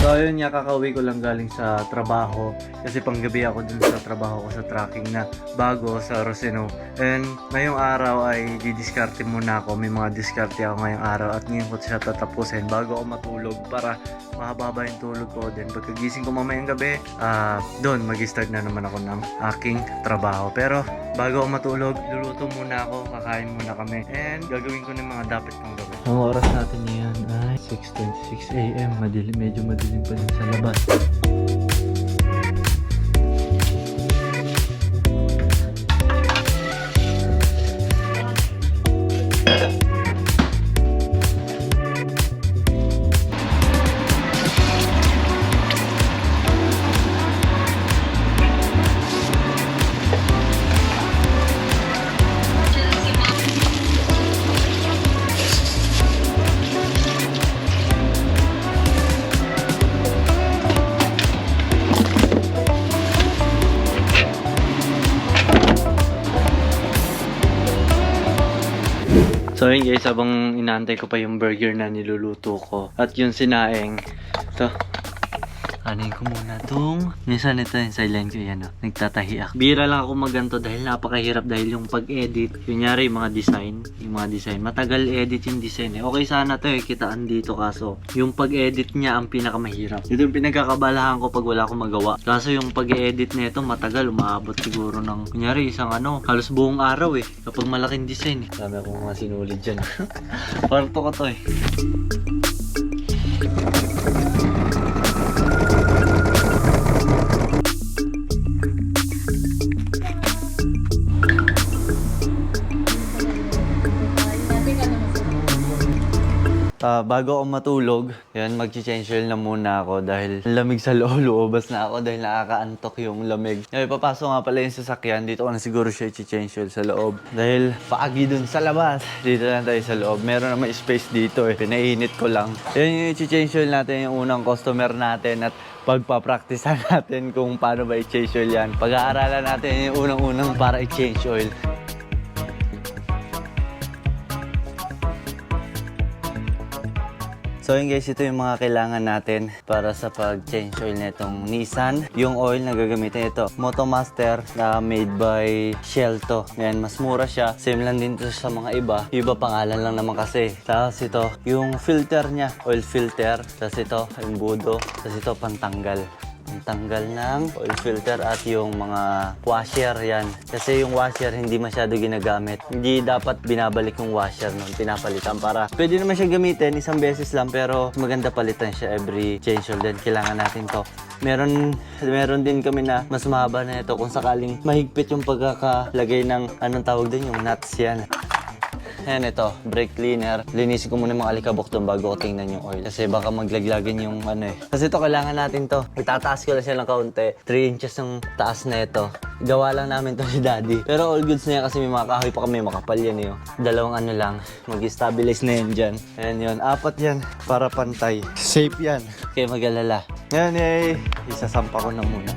So ayun nga, kakauwi ko lang galing sa trabaho kasi panggabi ako dun sa trabaho ko sa tracking na bago sa Roseno. And ngayong araw ay didiskarte muna ako. May mga diskarte ako ngayong araw at ngayon ko siya tatapusin bago ako matulog para mahaba yung tulog ko. Then pagkagising ko mamayang gabi, doon mag-start na naman ako ng aking trabaho. Pero bago ako matulog, luluto muna ako, kakain muna kami, and gagawin ko ng mga dapat kong gawin. Ang oras natin ngayon ay 6:26 AM. Medyo madilim pa din sa labas. So yun guys, habang inaantay ko pa yung burger na niluluto ko at yung sinaing, ito, kanin ko muna itong, minsan ito yung silent ko yan, nagtatahiak. Bira lang ako maganto dahil napakahirap dahil yung pag-edit, kunyari yung mga design, matagal edit yung design eh. Okay sana to kitaan dito kaso, yung pag-edit niya ang pinakamahirap. Ito yung pinagkakabalahan ko pag wala akong magawa. Kaso yung pag-edit nito matagal, umaabot siguro ng, kunyari isang halos buong araw kapag malaking design eh. Dami akong mga sinulid dyan. Parto ko to bago ako matulog, yan, mag-change oil na muna ako dahil lamig sa loob, luobas na ako dahil nakakaantok yung lamig. Ngayon, papasok nga pala yung sasakyan, dito ko na siguro siya i-change oil sa loob. Dahil paagi dun sa labas, dito lang tayo sa loob. Meron naman space dito pinainit ko lang. Yan yung i-change oil natin, yung unang customer natin at pagpa-practicean natin kung paano ba i-change oil yan. Pag-aaralan natin yung unang-unang para i-change oil. So yun guys, ito yung mga kailangan natin para sa pag-change oil nitong Nissan. Yung oil na gagamitin ito, Motomaster na made by Shell to. Ngayon, mas mura siya. Same lang din ito sa mga iba. Iba pangalan lang naman kasi. Tapos ito, yung filter niya, oil filter. Tapos ito, yung budo. Tapos ito, pantanggal. Tanggal ng oil filter at yung mga washer yan. Kasi yung washer hindi masyado ginagamit. Hindi dapat binabalik yung washer nun, pinapalitan para pwede naman siya gamitin isang beses lang pero maganda palitan siya every change oil. Then kailangan natin to. Meron din kami na mas mahaba na ito kung sakaling mahigpit yung pagkakalagay ng anong tawag din yung nuts yan. Ayan ito, brake cleaner. Linisin ko muna mga alikabok doon bago ko tingnan yung oil. Kasi baka maglaglagan yung Kasi ito, kailangan natin to. Itataas ko lang siya ng kaunti. 3 inches ng taas na ito. Gawa lang namin to si Daddy. Pero all goods na yan kasi may mga kahoy pa kami. Makapal yan yun. Dalawang lang. Mag-stabilize na yan dyan. Ayan yun. 4 yan para pantay. Safe yan. Okay, mag-alala. Ngayon isasampa ko na muna.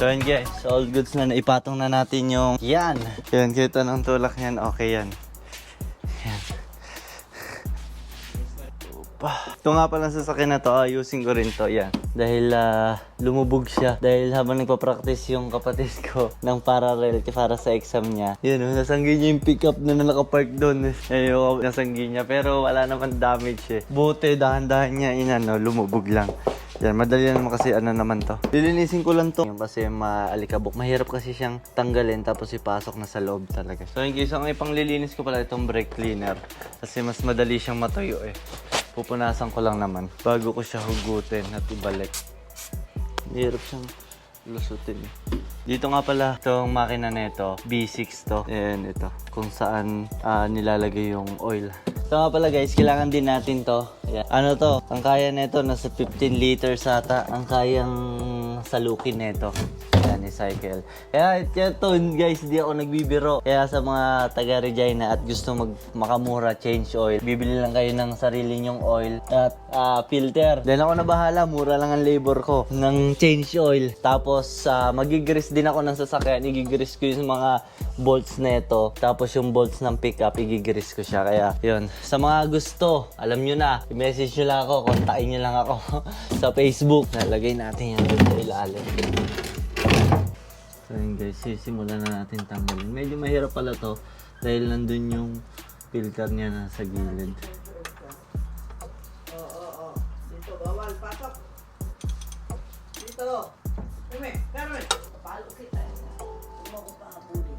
So yun guys, all goods na naipatong na natin yung yan. Yan, kita ng tulak niyan, okay yan. Yan. Ito nga pala sa sasakyan na to, ayusin ko rin to, yan. Dahil lumubog siya. Dahil habang nagpa-practice yung kapatid ko ng parallel para sa exam niya. Yun, nasanggi niya yung pickup na nakapark doon. Ayun, nasanggi niya pero wala naman damage Buti, dahan-dahan niya lumubog lang. Yan, madali naman kasi naman to. Lilinisin ko lang to. Yung kasi maalikabok. Mahirap kasi siyang tanggalin tapos ipasok na sa loob talaga. So yun guys, ang ipanglilinis ko pala itong brake cleaner. Kasi mas madali siyang matuyo Pupunasan ko lang naman bago ko siya hugutin at ibalik. Mahirap siyang lusutin. Dito nga pala itong makina nito, B6 to. Ayan ito, kung saan nilalagay yung oil. Ito nga pala guys, kailangan din natin to. Ayan. Ano to? Ang kaya nito nasa 15 liters ata. Ang kayang salukin nito. Yan, ni-cycle. Kaya ito guys, di ako nagbibiro. Kaya sa mga taga Regina at gusto makamura change oil, bibili lang kayo ng sarili nyong oil at filter. Then ako na bahala, mura lang ang labor ko ng change oil. Tapos magigrease din ako ng sasakyan. Igigrease ko yung mga bolts na ito. Tapos yung bolts ng pickup, igigrease ko siya. Kaya yun, sa mga gusto, alam nyo na, i-message nyo lang ako, kontakin nyo lang ako sa Facebook. Nalagay natin yan sa ilalim. So yun guys, simulan na natin tanggalin. Medyo mahirap pala to dahil nandun yung filter niya na sa gilid. Dito, bawal, pasok. Dito. Carmen, palo kita. Huwag mo pa habulin.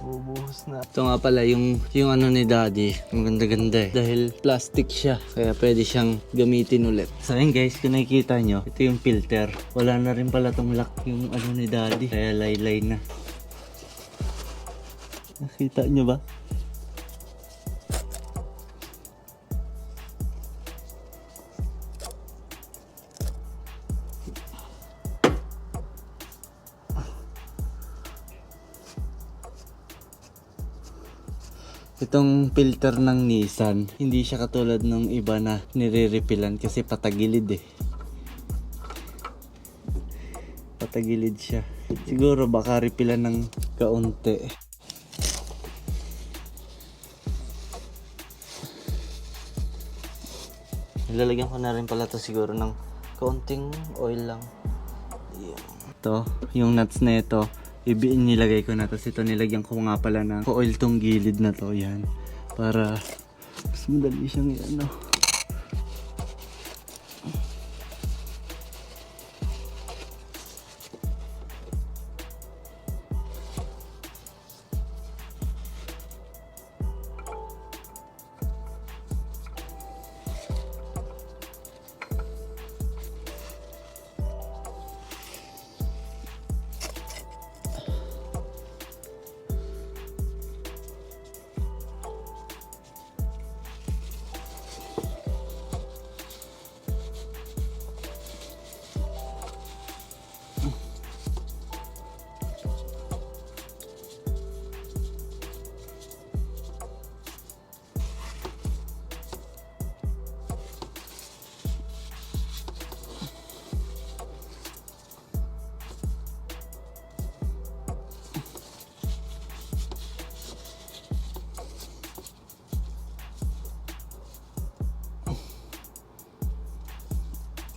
Bubuhos na. Ito nga pala yung ano ni Daddy. Ang ganda-ganda eh. Dahil plastic siya. Kaya pwede siyang gamitin ulit. So yun guys, kung nakikita nyo, ito yung filter. Wala na rin pala tong lock yung ano ni Daddy. Kaya laylay na. Nakita nyo ba? Itong filter ng Nissan, hindi siya katulad ng iba na nire-repilan kasi patagilid eh. Patagilid siya. Siguro baka repilan ng kaunti. Ilalagyan ko na rin pala to siguro ng kaunting oil lang. Ito, yung nuts na ito. Nilagay ko na, tapos ito nilagyan ko nga pala ng oil tong gilid na to, yan, para mas madali siyang ano.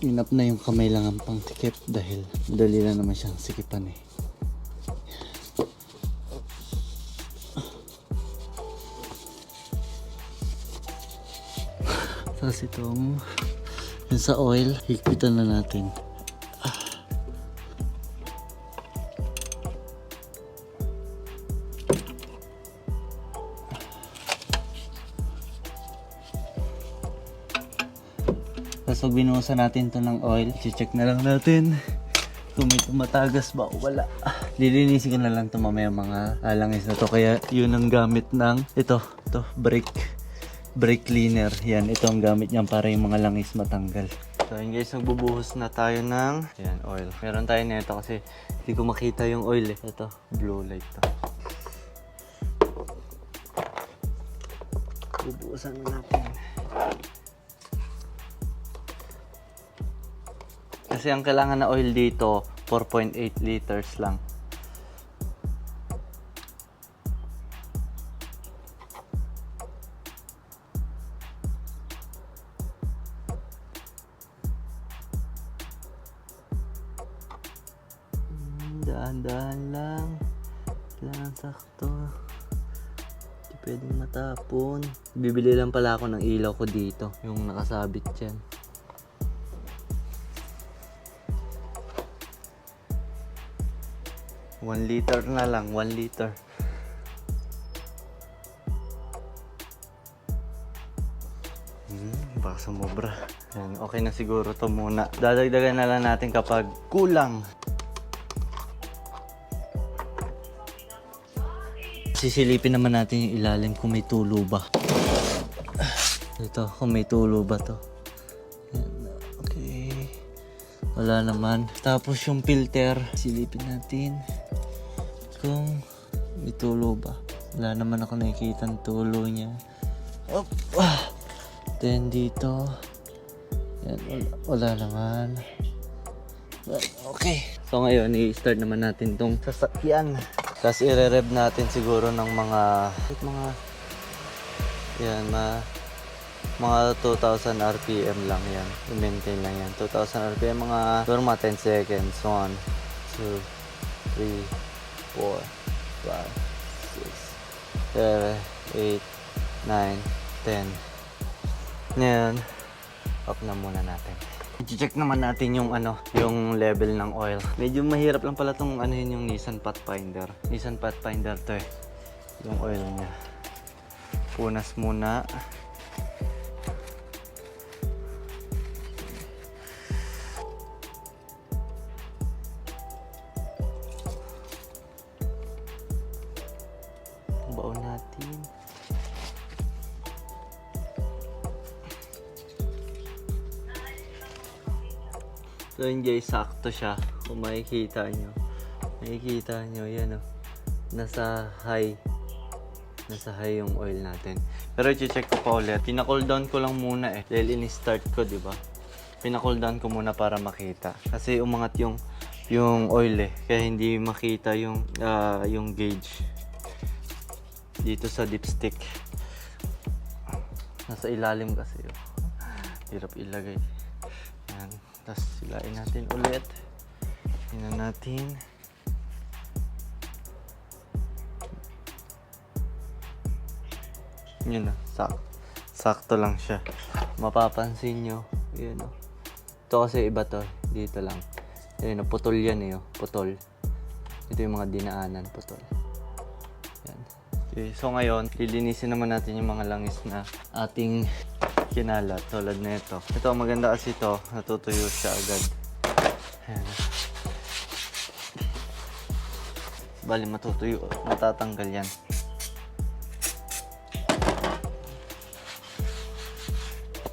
Inap na yung kamay lang ang pangtikip dahil dali na naman siyang sikipan eh. Tapos itong yung sa oil, higpitan na natin. Tapos pag binuhusan natin to ng oil, check na lang natin kung may tumatagas ba o wala. Lilinisin ko na lang to mamaya mga langis na to. Kaya yun ang gamit ng ito brake cleaner. Yan, ito ang gamit niyan para yung mga langis matanggal. So yun guys, nagbubuhos na tayo ng oil. Meron tayo nito kasi hindi ko makita yung oil eh. Ito, blue light to. Bubuhusan na natin. Kasi ang kailangan na oil dito, 4.8 liters lang. Dahan-dahan lang. Kailangan sakto. Hindi pwedeng matapon. Bibili lang pala ako ng ilaw ko dito. Yung nakasabit dyan. 1 liter na lang, 1 liter. Baka sumobra. Yan, okay na siguro to muna. Dadagdagan na lang natin kapag kulang. Sisilipin naman natin yung ilalim kung may tulo ba. Ito, kung may tulo ba to. Yan, okay. Wala naman. Tapos yung filter, silipin natin kung may tulo ba. Wala naman ako nakikita ang tulo niya. Up. Then dito. Yan, wala naman. Okay. So ngayon, i-start naman natin tong sasakyan. Tapos i-rev natin siguro ng mga yan, mga 2,000 RPM lang yan. I-maintain lang yan. 2,000 RPM, siguro mga 10 seconds. 1, 2, 3, 4, 5, 6, 7, 8, 9, 10. Ngayon, off na muna natin. I-check naman natin yung yung level ng oil. Medyo mahirap lang pala tong yung Nissan Pathfinder. Nissan Pathfinder to eh. Yung oil niya. Punas muna. Baon natin. So yun guys, sakto siya. Kung makikita nyo. Makikita nyo, yan o. Nasa high yung oil natin. Pero i-check ko pa ulit. Pina-cool down ko lang muna eh. Dahil in-start ko, di ba? Pina-cool down ko muna para makita. Kasi umangat yung oil eh. Kaya hindi makita yung gauge. Dito sa dipstick. Nasa ilalim kasi yun. Hirap ilagay. Yan. Tapos silain natin ulit. Tingnan natin. Yun na. Sakto lang siya. Mapapansin nyo. Yun o. Ito kasi iba to. Dito lang. Yun o. Putol yan eh. Putol. Ito yung mga dinaanan. Putol. Yan. Okay, so ngayon, lilinisin naman natin yung mga langis na ating kinalat, tulad na ito. Ito, maganda kasi ito, natutuyo siya agad. Ayan. Bali, matutuyo, matatanggal yan.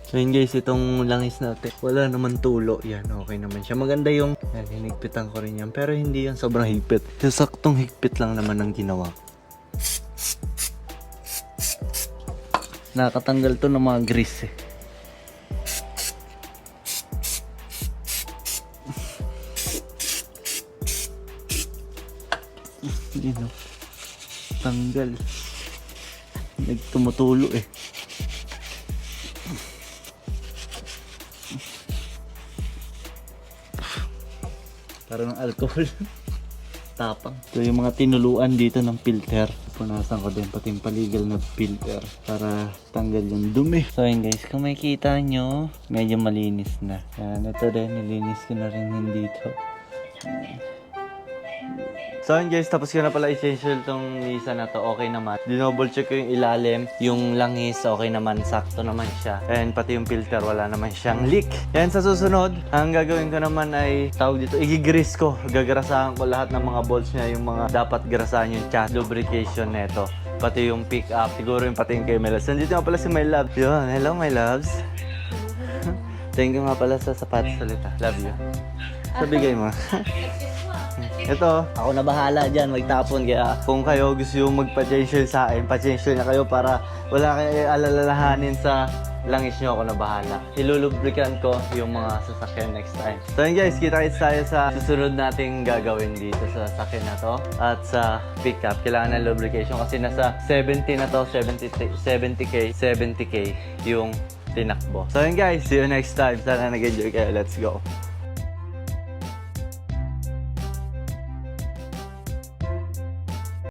So yun guys, itong langis natin, wala naman tulo. Yan, okay naman siya. Maganda yung, yan, hinigpitan ko rin yan. Pero hindi yan sobrang higpit. Yung saktong higpit lang naman ang ginawa. Nakatanggal to ng mga grease eh. Hindi no. Tanggal. Nagtumutulo eh. Parang alcohol. Tapang. So yung mga tinuluan dito ng filter, punasan ko din pati yung paligal na filter para tanggal yung dumi. So yun guys, kung makikita nyo, medyo malinis na. Yan, ito din, nilinis ko na rin yung dito. So yun guys, tapos ko na pala i-change itong Nissan na to, okay naman. Dinoble check ko yung ilalim, yung langis, okay naman, sakto naman siya. And pati yung filter, wala naman siyang leak. Yan, sa susunod, ang gagawin ko naman ay, tawag dito, i-grease ko. Gagarasahan ko lahat ng mga bolts niya, yung mga dapat garasahan yung chassis, lubrication neto. Pati yung pick up, siguro yung pati yung kay My Loves. Nandito nga pala si My Loves. Yun, hello My Loves. Thank you nga pala sa sapatos ulit ha. Love you. Sabigay mo. Ito, ako na bahala dyan, magtapon. Kaya kung kayo gusto yung magpa-change oil sa akin, pa-change oil na kayo para wala kayo alalahanin sa langis nyo, ako na bahala. Ilulubricant ko yung mga sasakyan next time. So yun guys, kita-kits tayo sa susunod nating gagawin dito sa sasakyan na to. At sa pickup, kailangan ng lubrication kasi nasa 70 na to, 70k yung tinakbo. So yun guys, see you next time. Sana nag-enjoy kayo. Let's go.